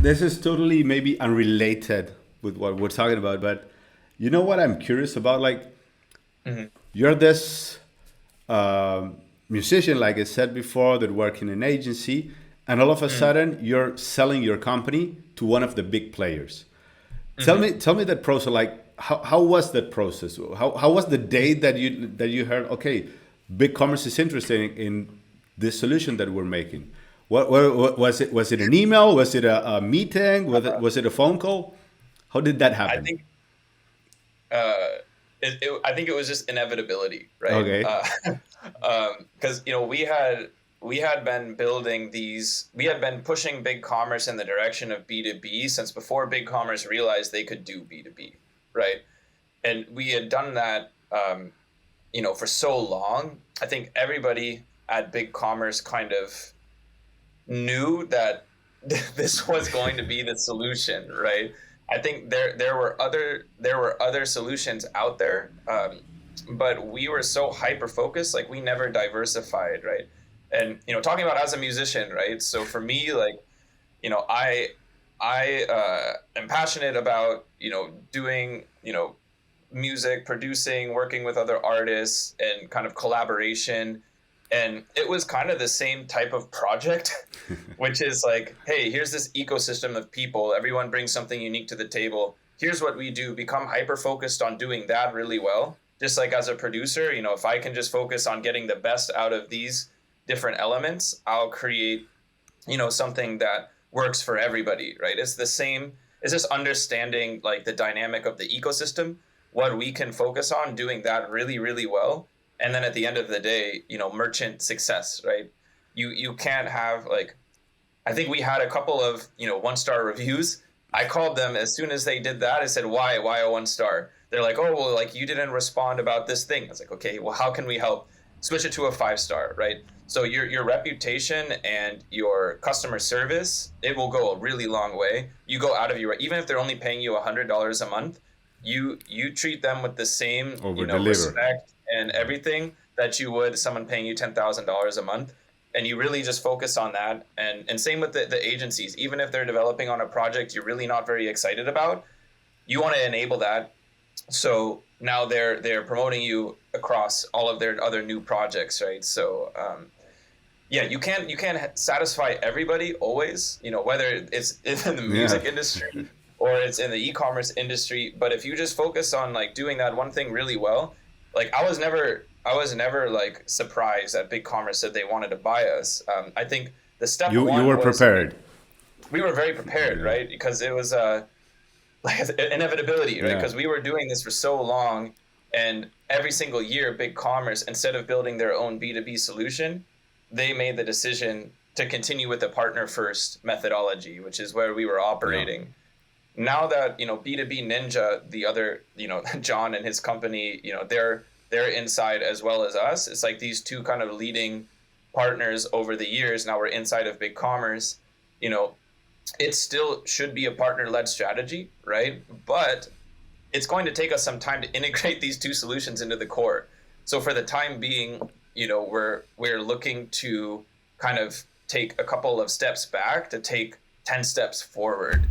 this is totally maybe unrelated with what we're talking about, but you know what I'm curious about? Like, Hmm. you're this musician, like I said before, that work in an agency, and all of a Hmm. sudden you're selling your company to one of the big players. Hmm. Tell me that process. Like, how was that process? How was the day that you heard? Okay, BigCommerce is interested in this solution that we're making. What was it? Was it an email? Was it a meeting? Was it a phone call? How did that I happen? think uh, I think it was just inevitability, right? Okay. Because we had been building these, we had been pushing BigCommerce in the direction of B2B since before BigCommerce realized they could do B2B, right? And we had done that, for so long. I think everybody at BigCommerce kind of knew that this was going to be the solution, right? I think there were other solutions out there, but we were so hyper focused, like we never diversified, right? And talking about as a musician, right? So for me, like I am passionate about doing music, producing, working with other artists, and kind of collaboration. And it was kind of the same type of project, which is like, hey, here's this ecosystem of people. Everyone brings something unique to the table. Here's what we do. Become hyper focused on doing that really well. Just like as a producer, if I can just focus on getting the best out of these different elements, I'll create, something that works for everybody, right? It's the same. It's just understanding like the dynamic of the ecosystem, what we can focus on, doing that really, really well. And then at the end of the day, merchant success, right? You can't have like, I think we had a couple of, 1-star reviews. I called them as soon as they did that. I said, why a 1-star? They're like, oh, well, like you didn't respond about this thing. I was like, okay, well, how can we help? Switch it to a 5-star, right? So your reputation and your customer service, it will go a really long way. You go out of your, even if they're only paying you $100 a month, you treat them with the same, Over deliver. respect and everything that you would someone paying you $10,000 a month. And you really just focus on that. And same with the agencies, even if they're developing on a project you're really not very excited about, you want to enable that. So now they're promoting you across all of their other new projects, right? So yeah, you can't satisfy everybody always, whether it's in the Yeah. music industry or it's in the e-commerce industry. But if you just focus on like doing that one thing really well, like I was never like surprised that BigCommerce said they wanted to buy us. I think the step You one were was prepared. we were very prepared, Yeah. right? Because it was like inevitability, right? Yeah. Because we were doing this for so long, and every single year, BigCommerce, instead of building their own B2B solution, they made the decision to continue with the partner first methodology, which is where we were Yeah. operating. Now that B2B Ninja, the other John and his company, they're inside as well as us. It's like these two kind of leading partners over the years. Now we're inside of BigCommerce. You know, it still should be a partner-led strategy, right? But it's going to take us some time to integrate these two solutions into the core. So for the time being, we're looking to kind of take a couple of steps back to take 10 steps forward.